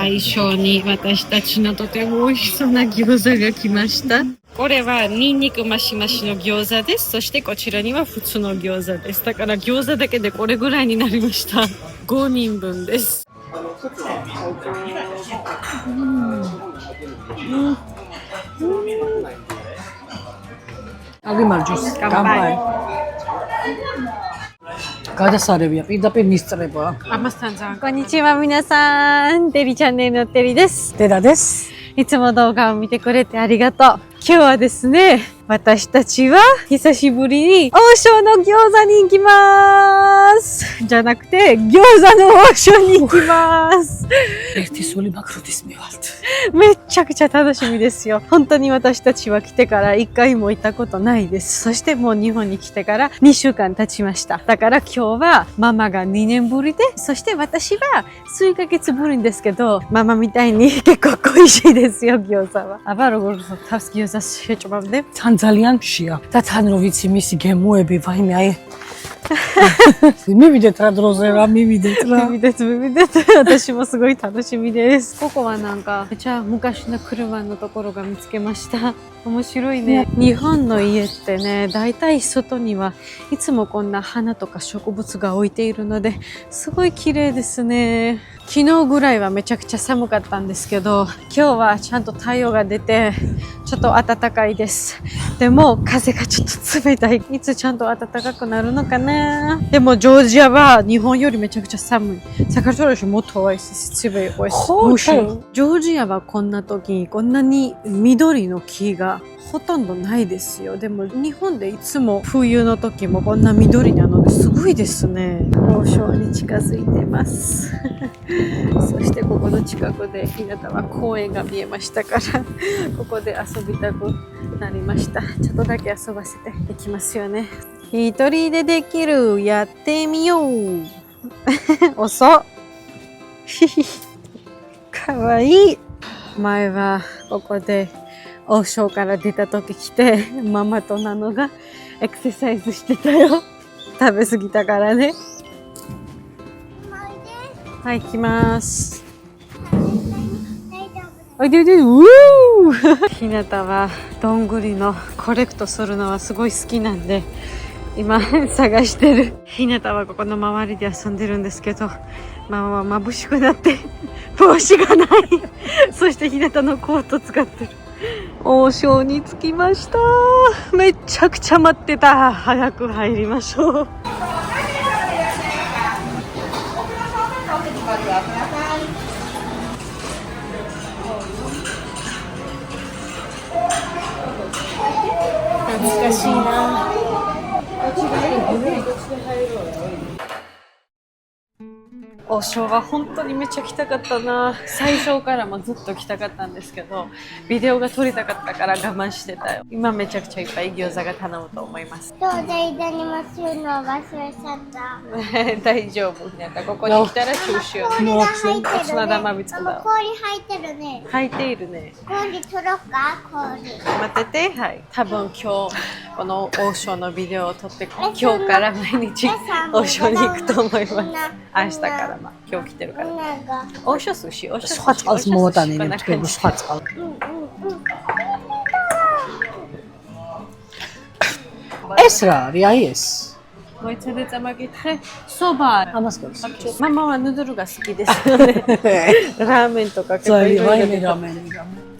最初に私たちのとても美味しそうな餃子が来ました。これはニンニクマシマシの餃子です。そしてこちらには普通の餃子です。だから餃子だけでこれぐらいになりました。5人分です。აგიმარჯოს კამპაი გადასარევია პირდაპირ მისწრება ამასთან ძალიანこんにちは皆さん。テリチャンネルのテリです。დედაですいつも動画を見てくれてありがとう。今日はですね、私たちは久しぶりに王将の餃子に行きますじゃなくて餃子の王将に行きますერთი სული მაგროდის მივალთめっちゃくちゃ楽しみですよ。本当に私たちは来てから1回も行ったことないです。そしてもう日本に来てから2週間経ちました。だから今日はママが2年ぶりで、そして私は数ヶ月ぶりですけど、ママみたいに結構恋しいですよ、餃子は。აბა როგორ თავს გიოზას შეჭმამდე? თან ძალიან მშია და თან რო ვიცი მისი გემოები ვაიმე აი მივიდეთ რა დროზე რა მივიდეთ私もすごい楽しみです。ここはなんかめちゃ昔の車のところが見つけました。面白いね。日本の家ってね、だいたい外にはいつもこんな花とか植物が置いているので、すごい綺麗ですね。昨日ぐらいはめちゃくちゃ寒かったんですけど、今日はちゃんと太陽が出てちょっと暖かいです。でも風がちょっと冷たい。いつちゃんと暖かくなるのかな。でもジョージアは日本よりめちゃくちゃ寒い。საქართველოშიもっと多いし、冷い。ジョージアはこんな時こんなに緑の木がほとんどないですよ。でも日本でいつも冬の時もこんな緑なのですごいですね。王将に近づいてますそしてここの近くで日向は公園が見えましたからここで遊びたくなりました。ちょっとだけ遊ばせていきますよね。一人でできる、やってみよう遅っかわいい。前はここで王将から出た時来て、ママとナノがエクササイズしてたよ。食べ過ぎたからね。はい、行きます。おいでおいで、うーひなたはどんぐりのコレクトするのはすごい好きなんで、今探してる。ひなたはここの周りで遊んでるんですけど、ママは眩しくなって帽子がないそしてひなたのコート使ってる。王将に着きました。めちゃくちゃ待ってた。早く入りましょう。懐かしいな。王将は本当にめっちゃ来たかったな。最初からもずっと来たかったんですけど、ビデオが撮りたかったから我慢してたよ。今めちゃくちゃいっぱい餃子が頼むと思います。今日で間にもするの忘れちゃった。大丈夫。なんかここに来たら中止よね。氷が入ってるね。砂玉見つけた。氷入ってるね。入っているね。氷取ろうか、氷。待ってて、はい。多分今日この王将のビデオを撮って今日から毎日王将に行くと思います。明日から今日来てるから。王将寿司、王将寿司。სხვა წყალს მოვატანინებ თქვენ სხვა წყალს. ეს რა არის? აი ეს. მოიცადე წამაკითხე. სობა. ამას გქონს. მამაはヌードルが好きですよね。ラーメンとか結構いろいろ出てる。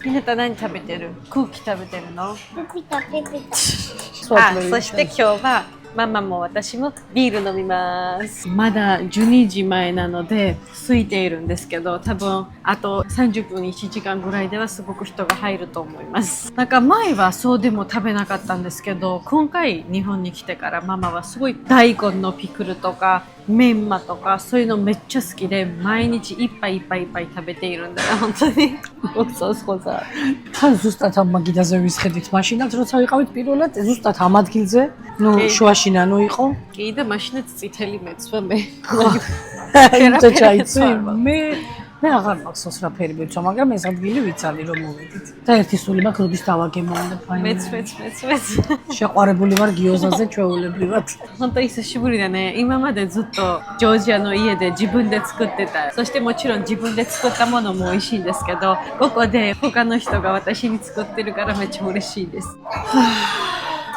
ひなた何食べてる？クッキー食べてるの？ピタピピタ。そして今日はママも私もビール飲みます。まだ12時前なので空いているんですけど、多分あと30分1時間ぐらいではすごく人が入ると思います。なんか前はそうでも食べなかったんですけど、今回日本に来てからママはすごい大根のピクルとかメンマとかそういうのめっちゃ好きで、毎日いっぱい食べているんだよ本当に。ხოცა თან ზუსტად ამ მაგიდაზე ვისხედით მაშინაც როცა ვიყავით პირველად ზუსტად ამ ადგილზე ნუ შუაში ნანო იყო კი და მაშინაც წითელი მეცვა მე და ჩაიცვი მე მე აღარ მახსოვს რა ფერი მეცვა, მაგრამ ეს ადგილი ვიცანი რომ მოვედით. და ერთი სული მაქვს როდის დავაგემოვნე ფაინალ. მეც. შეყვარებული ვარ გიოზაზე ჩვეულებრივად. 本当久しぶりだね。今までずっとジョージアの家で自分で作ってた。そしてもちろん自分で作ったものも美味しいんですけど、ここで他の人が私に作ってるからめっちゃ嬉しいです。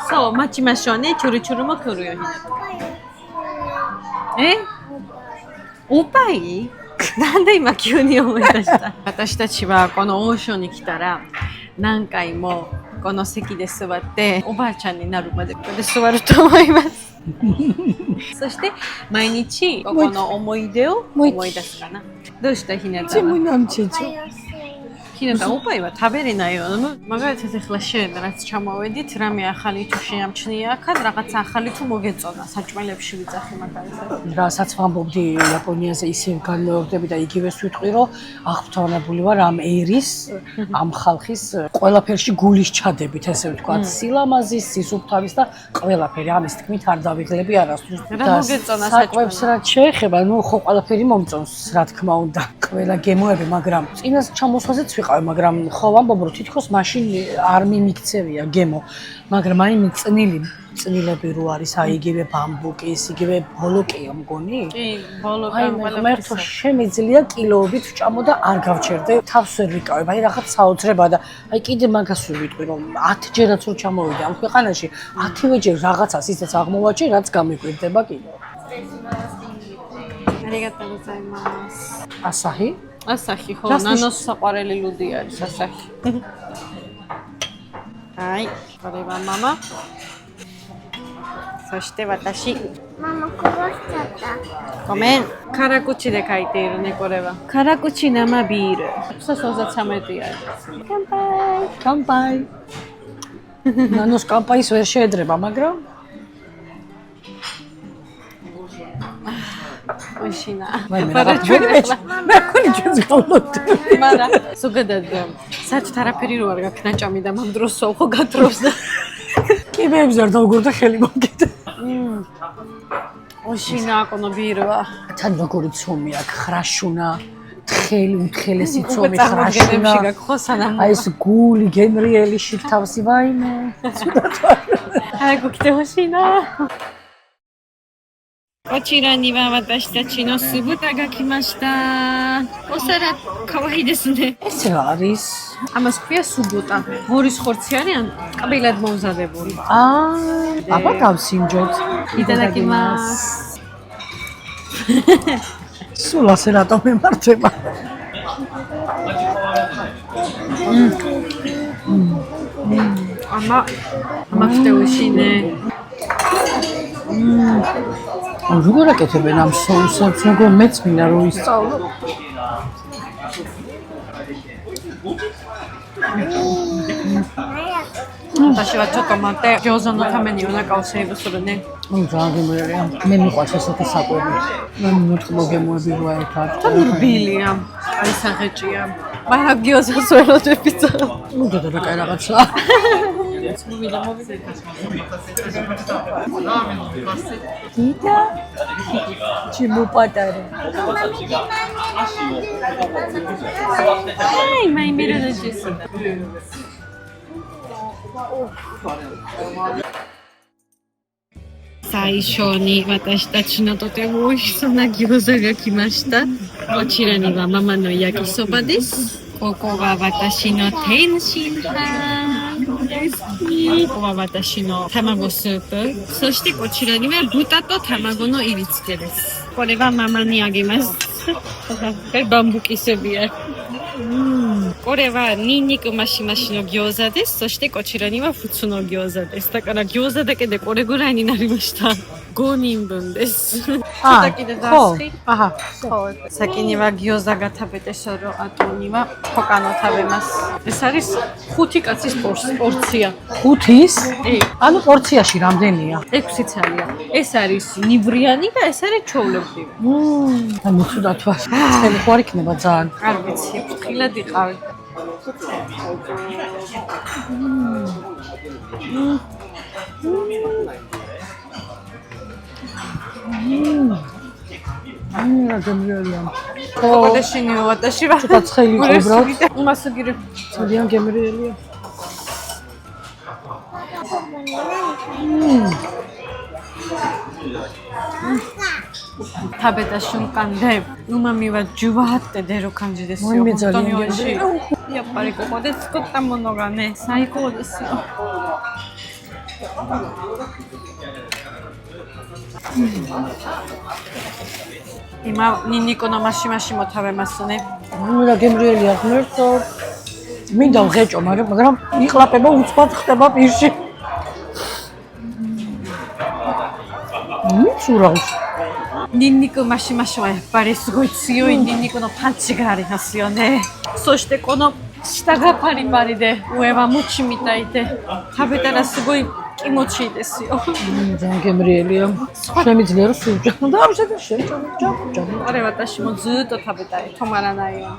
そう、待ちましょうね。チュルチュルも来るようになった。え？おっぱい？なんで今急に思い出した私たちはこのオーションに来たら何回もこの席で座っておばあちゃんになるまでここで座ると思いますそして毎日ここの思い出を思い出すかなどうしたひなたはひなたおっぱいは食べれないよმაგალითად ახლა შენ რაც ჩამოვედით რამე ახალი თუ შეამჩნია ახლა რაღაც ახალი თუ მოგეწონა საჭმელებში ვიძახი მაგალითად რასაც ვამბობდი იაპონიაზე ისევ განმეორდები და იგივეს ვიტყვი რომ აღფრთოვანებული ვარ ამ ერის ამ ხალხის ყველაფერში გულის ჩადებით ესე ვთქვათ სილამაზის სისუფთავის და ყველაფერი ამის თქმით არ დავიღლები არასდროს რა მოგეწონა საჭმელს რაც შეეხება ნუ ხო ყველაფერი მომწონს რა თქმა უნდა ყველა გემოები მაგრამ წინას ჩამოსვლაზეც ვიყავი მაგრამ ხო ვამბობ რომ თითქოს მაშინ არ მიმიქცევია გემო მაგრამ აი წნილები რო არის აი იგივე ბამბუკის იგივე ბოლოკია მგონი კი ბოლოკა მერტო შემიძლია კილოობით ვჭამო და არ გავჩერდე თავს ვერ ვიკავებ აი რაღაც საოცრება და აი კიდე მაგას ვიტყვი რომ 10 ჯერაც რო ჩამოვიდე ამ ქვეყანაში 10-ვე ჯერ რაღაცას ისეც აღმოვაჩი რაც გამიკვირდება კიდე არიგატო გოზაიმასუ ასაჰი ასაჰი ხო ნანოს საყვარელი ლუდი არის ასაჰი აი ყურება мамаそして私ママこぼしちゃった。ごめん辛口で書いているねこれは辛口生ビール633円乾杯ნანოს კამპაის ვერ შეედრება მაგრამ美味しいな。მე მეკონი ჩვენს გავლობთ. მაგრამ ზოგადად საერთოდ არაფერი რო არ გაქვს ნაჭამი და მამ დროს ხო გათრობს და კიბეებს არ დავგორდა ხელი მომკიდე.美味しいなこのビールは。თან როგორი ცომი აქვს ხრაშუნა, თხელი უთხელესი ცომი ხრაშუნა. ხო სანამ აი ეს გული გემრიელი შიგთავსი ვაიმე.早く来てほしいな。こちらには私たちの酢豚が来ました。お皿可愛いですね。ეს რა არის? ამას ქვია სუბუტა. მორის ხორციანი ან კბილად მომზადებული. აბა გავსინჯოთ. იტადაკიმასუ. სულ ასე რატომ მემართება? ამა ხტეუშინე. როგორ აკეთებენ ამ соусებს, როგორ მეც მინდა რომ ისწავლო.私はちょっと待って餃子のためにお腹をセーブするね。ძალიან გემრიელია. მე მიყვარს ესეთი საკვები. მე მოთხოვ გემოები რო ერთად. რბილია, აი საღეჭია. მაგრამ გიოზას ველოდები და. ნუ და რა რაღაცა. დიდა ჩიმო პატარა. აი, მაი მირანაჯის.最初に私たちのとても美味しそうな餃子が来ました。こちらにはママの焼きそばです。ここが私の天津飯。大好き。ここは私の卵スープ。そしてこちらには豚と卵の入り付けです。これはママにあげます。バンブキセビア。これはニンニクマシマシの餃子です。そしてこちらには普通の餃子です。だから餃子だけでこれぐらいになりました。5人分です。先で出す。あ、そう。先には餃子が食べてその後には他の食べます。ეს არის 5 კაცის პორცია. 5-ის? ანუ პორციაში რამდენია? 6 ცალია. ეს არის ნივრიანი და ეს არის ჩვეულებრივი. ანუ ცუდად ვარ. წელი ხო არ იქნება ძალიან. არ ვიცი, ფრთხილად იყავი. რა გემრიელია. 私に私は ცოტა ცხელი იყო უბრალოდ. うますぎる ძალიან გემრიელია. 食べた瞬間で旨味はジュワーって出る感じですよ。もう本当にめっちゃ美味しい。やっぱりここで作ったものがね、最高ですよ。今ニンニクのマシマシも食べますね。 და გემრიელია ღმერთო. მინდა ვღეჭო, მაგრამ იყლაპება უცბად ხდება პირში. სურავს. ニンニクマシマシはやっぱりすごい強いニンニクのパンチがありますよね。そしてこの下がパリパリで上はムチみたいで食べたらすごい気持ちいいですよ。 ძალიან გემრიელია. შემიძლია რომ სულჯა და ამჟამად შეჭამ. あれ私もずーっと食べたい。止まらないように。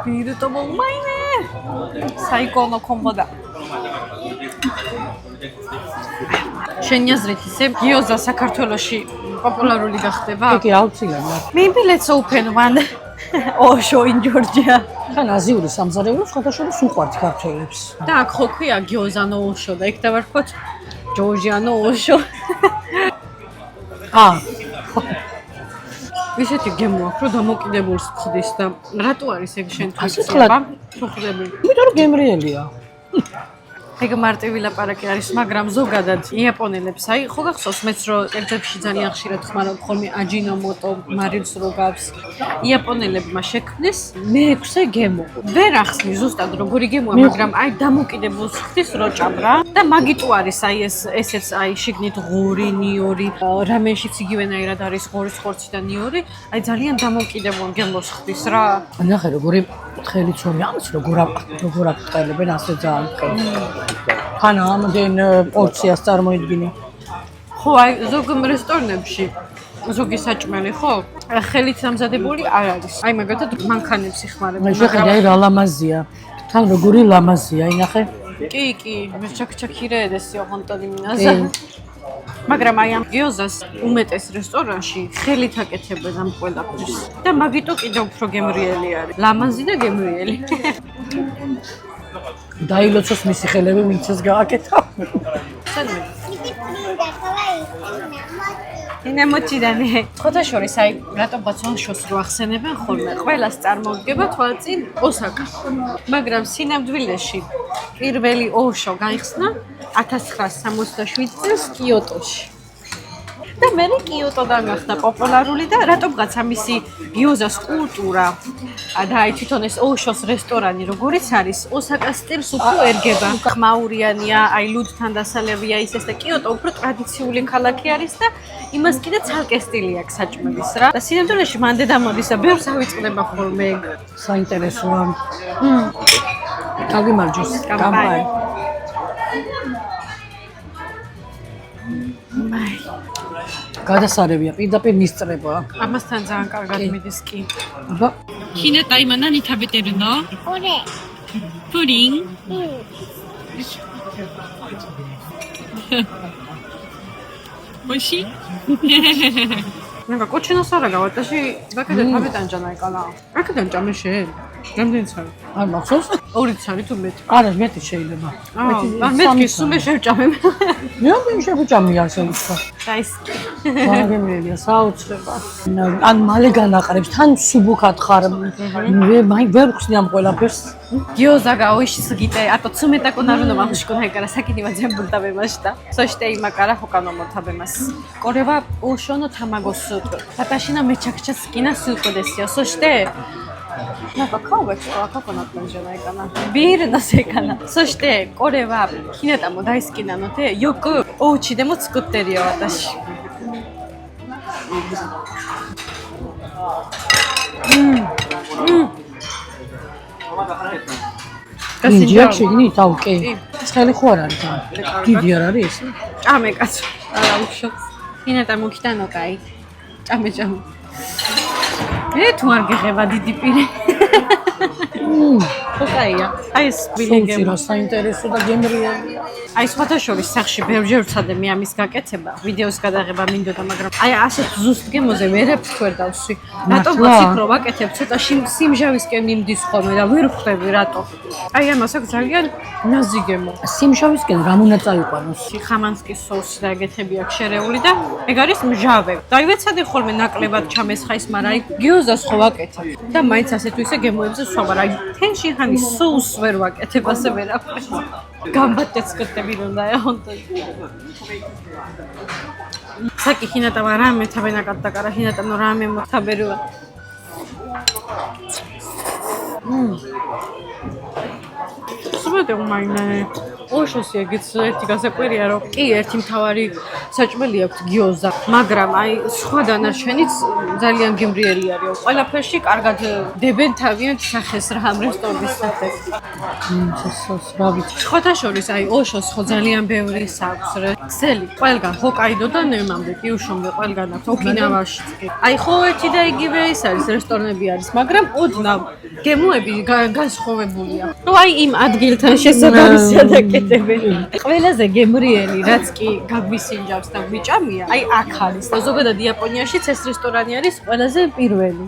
ビールともうまいね。最高のコンボだ。შენი აზრით ისე გიოზა საქართველოში პოპულარული გახდება? კი, აუცილებლად. Maybe let's open one Osho in Georgia. თან აზიური სამზარეულო სხვადასხვა უყვართ ქართველებს. და აქ ხო ქვია გიოზანო ошо და იქ დავარქვათ ჯორჯიანო ошо. ისეთი გემო აქვს რომ დამოკიდებულს ხდის და რატო არის ეგ შენ თვითონ? თუ ხდები. იმიტომ რომ გემრიელია. ეგ მარტივი ლაპარაკი არის, მაგრამ ზოგადად იაპონელებს, აი, ხო გახსოვს მეც რომ კერძებში ძალიან ხშირად ხმარობ ხოლმე აჯინომოტო, მარილს რო გაქვს. იაპონელებმა შექმნეს მეექვსე გემო. ვერ ახსნის ზუსტად როგორი გემოა, მაგრამ აი დამოკიდებულს ხდის რო ჭამრა და მაგიტო არის აი ესეც აი შიგნით ღორი, ნიორი, რამენშიც იგივენაირად არის ღორის ხორცი და ნიორი, აი ძალიან დამოკიდებულ გემოს ხდის რა. ნახე როგორი თხელი ცომი ამის როგორ აკეთებენ ასე ძალიან თხელი. ხან ამდენ პორციას წარმოიდგინე. ხო, აი ზოგ რესტორნებში ზოგი საჭმელი ხო? ხელით დამზადებული არ არის. აი მაგალითად მანქანებს იხმარებენ. შეხედე აი რა ლამაზია. თან როგორი ლამაზია, ინახე. კი, მე ჩაქჩაქირე ესეო ხონტალი მინაზა. მაგრამ აი ამ გიოზას უმეტეს რესტორანში ხელით აკეთებენ ამ ყველაფერს. და მაგიტო კიდევ უფრო გემრიელი არის. ლამაზი და გემრიელი. დაილოცოს მისი ხელები მიცეს გააკეთა. სანმე ინემოჩიდანე. ხოთა შორის აი რატომღაც ოშოს რო ახსენებენ ხოლმე, ყველას წარმოუდგება თვალწინ ოსაკა. მაგრამ სინამდვილეში პირველი ოშო გაიხსნა 1967 წელს კიოტოში. და მე კიოტოდან გახდა პოპულარული და რატომღაც ამისი გიოზას კულტურა და აი თვითონ ეს ოშოს რესტორანი როგორიც არის ოსაკას სტილს უფრო ერგება. ხმაურიანია, აი ლუდთან დასალევია ისეს და კიოტო უფრო ტრადიციული ქალაქი არის და იმას კიდე ცალკე სტილი აქვს საჭმელის რა. და სინამდვილეში მანდე დამოდის და ბევრს ავიწყდება ხოლმე ეგ. საინტერესოა. კარგი მარჯოს. კამპაი. გადასარევია, პირდაპირ მისწრება. ამასთან ძალიან კარგად მიდის კი. აბა, ひなた今何食べてるの？これ。プリン？美味しい？なんかこっちのサラダ私だけで食べたんじゃないかな。開けたんじゃめし。რამდენი ცალი? არ მახსოვს? ორი ცალი თუ მეტი? არა, მეტი შეიძლება. მეთქი სულ შევჭამე. მე ამ შევჭამი ასე ვთქვა. დაისკი. მაგემელია საოცრება. ან მალე განაყრებს, თან სუბუქად ხარ. მე ვერ ხსნი ამ ყველაფერს. Гёза га оишисугите, а то цумета наруно мамушкунай кара сакини ва全部食べました。そして今から他のも食べます。これはオショの卵スープ。私のめちゃくちゃ好きなスープですよ。そしてなんか顔がちょっと赤くなったんじゃないかな。ビールのせいかな。そしてこれはひなたも大好きなのでよくお家でも作ってるよ私。გინჯია შეგინი თავკე. ცხელი ხო არ არის თან? დიდი არ არის ეს? ჭამე კაცო. არა უშოთ. ჰინატა მოგიტანო კაი. ჭამე. თუ არ გეხება დიდი პირი. ხოკაია. აი ეს სულცი ბილინგები. რა საინტერესო და გემრიელია. აი სხვადასხვის სახში ბევრჯერ ვცადე მე ამის გაკეთება, ვიდეოს გადაღება მინდოდა, მაგრამ აი ასეთ ზუსტ გემოზე ვერაფერს ვერ დავსვი. რატომ მართლა? ვაციქრო ვაკეთებ ცოტა სიმჟავისკენ მიმდის ხოლმე და ვერ ხვდები რატო. აი ამას აქვს ძალიან ნაზი გემო. სიმშავისკენ რა უნდა წაიყვანოს? ხამანსკის соуსი და ეგეთები აქვს შერეული და ეგ არის მჟავე. და ივეცადე ხოლმე ნაკლებად ჩამესხაის, მაგრამ აი გიოზას ხო ვაკეთებ. და მაინც ასეთ ვისე გემოებზე სხვა, მაგრამ აი თენშიჰანის соус ვერ ვაკეთებ ასე ვერაფერს. გამბატეცკოტები უნდა ეონტო. საკი ჰინატავა რამე თაბენაკად და კარა ჰინატანო რამე მოთაბერუა. სუბადე უმაინე. ოშოსი ეგეც ერთი გასაკვირია რომ კი ერთი მთავარი საჭმელი აქვს გიოზა, მაგრამ აი სხვა დანარჩენიც ძალიან გემრიელი არის. ყველაფერში კარგად დებენ თავიანთ სახეს რა ამ რესტორნის სახეს. რა ვიცი. სხვათა შორის აი ოშოს ხო ძალიან ბევრი აქვს ქსელი. ყველგან ჰოკაიდოდან ნემამდე კიუშომდე ყველგან აქვს ოკინავაშიც კი. აი ხო ერთი და იგივე ის არის რესტორნები არის, მაგრამ ოდნავ გემოები განსხვავებულია. ნუ აი იმ ადგილთან შესაძლებელი გადაკეთებენ. ყველაზე გემრიელი რაც კი გაგვისინჯავს და გვიჭამია, აი აქ არის და ზოგადად იაპონიაშიც ეს რესტორანი არის ყველაზე პირველი.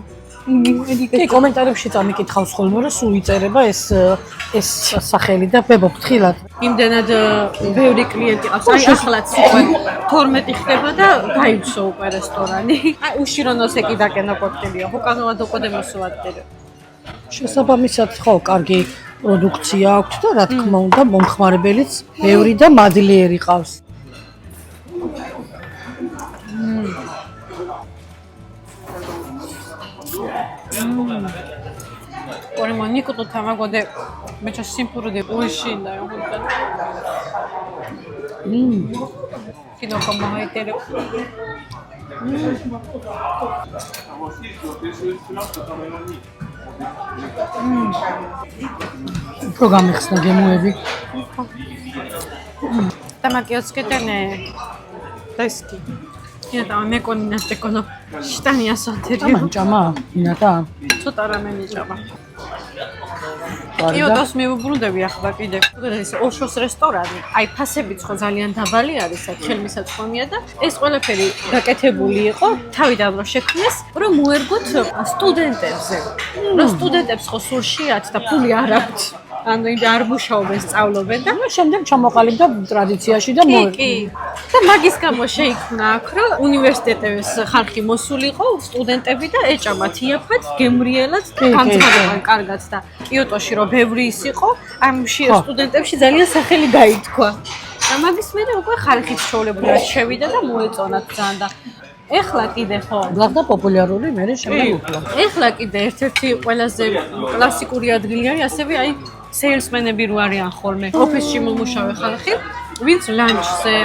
კი კომენტარებში წამიკითხავს ხოლმე რომ სულ იწერება ეს სახელი და ბებო ფრთხილად. იმდენად ბევრი კლიენტი ყავს. აი ახლაც უკვე 12 ხდება და გაივსო უკვე რესტორანი. აი უშირონოსეკი დაკენო კოქტეილია. ჰოკანოა დოკოდემოსოატტერე. შესაბამისად ხო, კარგი პროდუქცია აქვს და რა თქმა უნდა მომხმარებელიც ბევრი და მადლიერი ყავს. Ore manico to tamago de mecha simpuro de uishinda yo honta. Kino como haitere. პროგრამი ხსნა გემოები. Tamakiotsketene deski. Ina mekoni nastekono shitani asoterio. ამანჭამა ინატა. ცოტა რამე მიჭამა. იოტოს მივუბრუნდები ახლა კიდე. ეს ოშოს რესტორანი, აი ფასებიც ხო ძალიან დაბალი არის, აქ ხელმისაწვდომია და ეს ყველაფერი გაკეთებული იყო თავიდან რომ შექმნეს, რომ მოერგოთ სტუდენტებზე. რომ სტუდენტებს ხო სულ შეათ და ფული არ აქვთ. ანუ იმ არ მუშაობენ, სწავლობენ და შემდეგ ჩამოყალიბდა ტრადიციაში და კი. და მაგის გამო შეიქმნა აქ, რომ უნივერსიტეტების ხალხი მოსულიყო, სტუდენტები და ეჭამათ იაფად, გემრიელად და განცხადებენ კარგად და კიოტოში რომ ბევრი ის იყო, ამ სტუდენტებში ძალიან სახელი გაითქვა. და მაგის მერე უკვე ხალხიც ჩვეულებრივად შევიდა და მოეწონათ ძალიან და ეხლა კიდე ხო გახდა პოპულარული მე შემდეგ უფრო. ეხლა კიდე ერთ-ერთი ყველაზე კლასიკური ადგილი არის ასევე აი სეილსმენები რო არიან ხოლმე ოფისში მომუშავე ხალხი ვინც ლანჩზე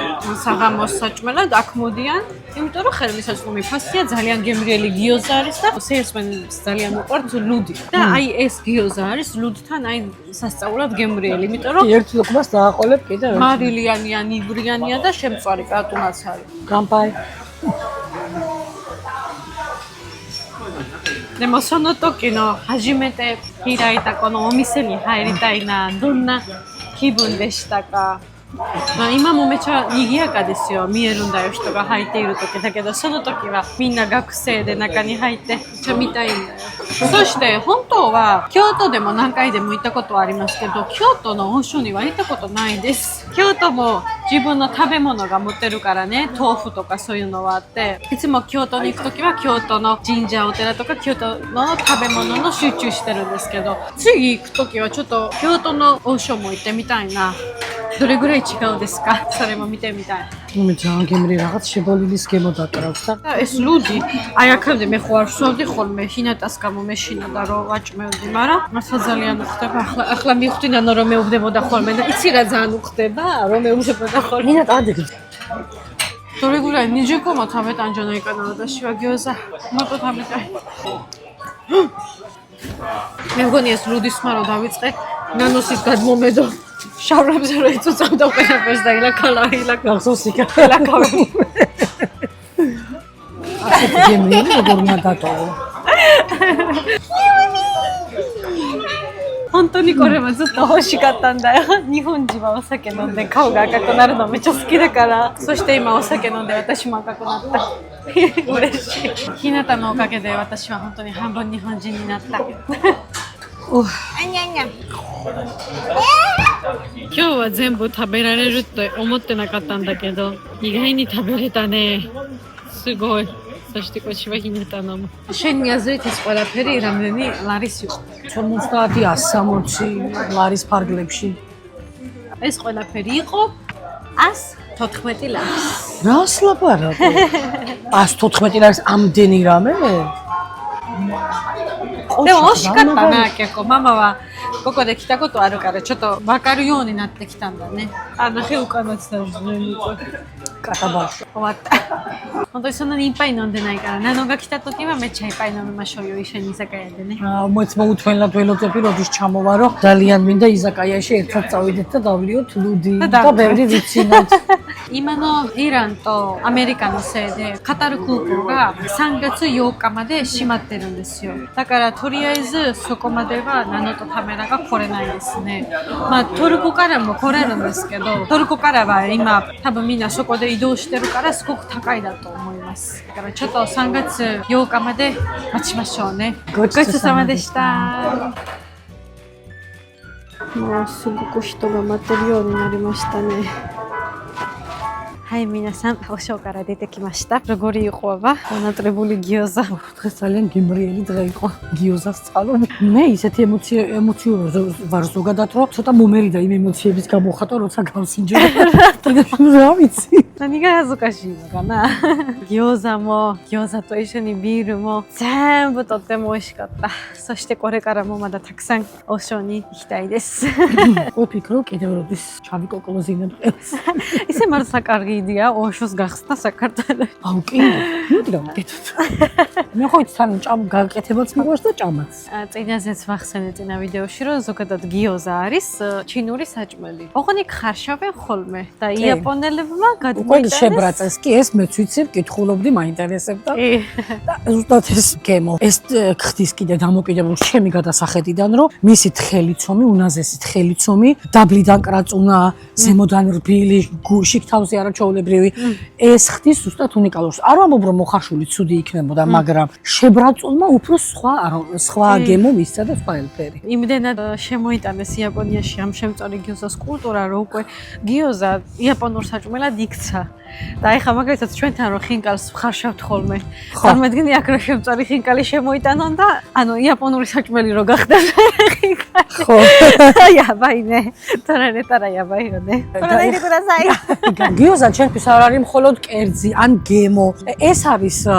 საღამოს საჭმელად აქ მოდიან იმიტომ რომ ხელმისაწვდომი ფასია ძალიან გემრიელი გიოზა არის და სეილსმენებს ძალიან უყვართ ლუდი და აი ეს გიოზა არის ლუდთან აი სასწაულად გემრიელი იმიტომ რომ ერთ ლუკმას დააყოლებ კიდევ ერთ. მარილიანია ნიბრიანია და შემწვარი კატუნაც არის გამპაი. Nemo sono toki no hajimete hiraita kono omise ni hairitai na donna kibun deshita ka? 今もめちゃ賑やかですよ。見えるんだよ、人が入っている時だけど、その時はみんな学生で中に入ってめっちゃ見たいんだよ。そして本当は京都でも何回でも行ったことはありますけど、京都の王将には行ったことないです。京都も自分の食べ物が持ってるからね、豆腐とかそういうのはあって、いつも京都に行く時は京都の神社お寺とか京都の食べ物の集中してるんですけど、次行く時はちょっと京都の王将も行ってみたいな。どれぐらい違うですか？それも見てみたい。მე ძალიან გემრი რაღაც შებოლილის გემო დაკრავს და ეს ლუდი, აი აქამდე მე ხო არ ვსვავდი ხოლმე ჰინატას გამო მეშინოდა რომ ვაჭმევდი, მაგრამ მართლა ძალიან უხდება. ახლა მივხვდინანო რომ მეუბნებოდა ხოლმე და იცი რა ძალიან უხდება, რომ მეუბნებოდა ხოლმე. ჰინატა ადეგი. どれぐらい20個も食べたんじゃないかな私は餃子。もっと食べたい。მე მგონი ეს ლუდის მარო დავიწყე ნანოსის გადმომედო შავრებზე რო იწუწავდა ყველაფერს და ილაკალა გახსოვს იქა ილაკალა ასეთი გემრიელი როგორ უნდა დატოვო 本当にこれはずっと欲しかったんだよ。日本人はお酒飲んで顔が赤くなるのめっちゃ好きだから。そして今お酒飲んで私も赤くなった。嬉しい。ひなたのおかげで私は本当に半分日本人になった。今日は全部食べられるって思ってなかったんだけど、意外に食べれたね。すごい。そしてこっちはひなたのも。შენი აზრით ეს ყველაფერი რამდენი ლარის იყო? 50-160 ლარის ფარგლებში. ეს ყველაფერი იყო 114 ლარის. რას ლაპარაკო? 114 ლარის ამდენი რამე?でも惜しかったな、結構。ママはここで来たことあるからちょっと分かるようになってきたんだね。ナウカナツさんკატაბაში. 終わった。本当にそんなにいっぱい飲んでないから、ナノが来た時はめっちゃいっぱい飲みましょうよ、一緒に居酒屋でね。მოიც მოუთმენლად ველოდები როდის ჩამოვარო. ძალიან მინდა იზაკაიაში ერთად წავიდეთ და დავილიოთ ლუდი და ბევრი ვიცინოთ. 今のイランとアメリカのせいでカタル空港が3月8日まで閉まってるんですよ。だからとりあえずそこまではナノとカメラが来れないですね。まあトルコからも来れるんですけど、トルコからは今多分みんなそこで移動してるからすごく高いだと思います。だからちょっと3月8日まで待ちましょうね。ごちそうさまでした。もうすごく人が待ってるようになりましたね。はい、皆さん、おショーから出てきました。როგორი იყო აბა? მონატრებული გიოზა. დღეს ძალიან გემრიელი დღე იყო გიოზას წყალო. მე ისეთი ემოციური ვარ ზოგადად, რომ ცოტა მომერიდა იმ ემოციების გამოხატვა, როცა გავსინჯე. რა ვიცი. 何が恥ずかしいのかな。餃子も餃子と一緒にビールも全部とっても美味しかった。そしてこれからもまだたくさんおショーに行きたいです。ვფიქრობ კიდევ როდის ჩავიკოკლოზინებ ეს. ისე მართლა კარგი იდეა ოშოს გახსნა საქართველოში. აუ კი, მოდი გავაკეთოთ. მე ხო იცი თან გაკეთებაც მიყვარს და ჭამაც. წინაზეც ვახსენე წინა ვიდეოში, რომ ზოგადად გიოზა არის ჩინური საჭმელი. ოღონდ იქ ხარშავენ ხოლმე და იაპონელებმა უკვე შებრაწეს კი ეს მეც ვიცი, ვკითხულობდი, მაინტერესებდა. და ზუსტად ეს გემო ეს ხდის კიდე დამოკიდებულ ჩემი გადასახედიდან, რომ მისი თხელიცომი, უნაზესი თხელიცომი, დაბლიდან კრაწუნა, ზემოდან რბილი, გუშიკ თავზე არაჩვეულებრივი, ეს ხდის ზუსტად უნიკალურს. არ ვამბობ, რომ მოხარშული ცუდი იქნებოდა, მაგრამ შებრაწულმა უფრო სხვა გემო მისცა და სხვა ელფერი. იმდენად შემოიტანეს იაპონიაში ამ შემწორი გიოზას კულტურა, რომ უკვე გიოზა იაპონურ საჭმელად იქცა. და ეხლა მაგალითად ჩვენთან რო ხინკალს ვხარშავთ ხოლმე. წარმოიდგინე აქ რო შემწორი ხინკალი შემოიტანონ და ანუ იაპონური საჭმელი რო გახდა ხინკალი. ხო. Yabai-ne. Torare-tara yabai-ne. Torare-ire kudasai. გიოზა ჩემთვის არ არის მხოლოდ კერძი ან გემო. ეს არის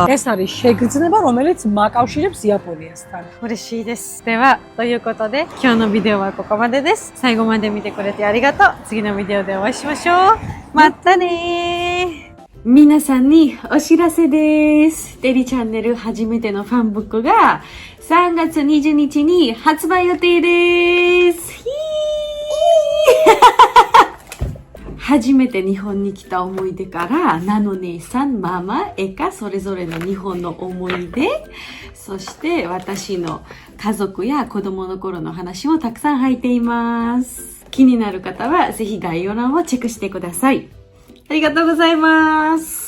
შეგრძნება, რომელიც მაკავშირებს იაპონიასთან. 嬉しいです。では、ということで、今日のビデオはここまでです。最後まで見てくれてありがとう。次のビデオでお会いしましょう。またねー。皆さんにお知らせです。テリチャンネル初めてのファンブックが3月20日に発売予定です。初めて日本に来た思い出からナノ姉さん、ママ、エカそれぞれの日本の思い出、そして私の家族や子供の頃の話もたくさん入っています。気になる方はぜひ概要欄をチェックしてください。ありがとうございます。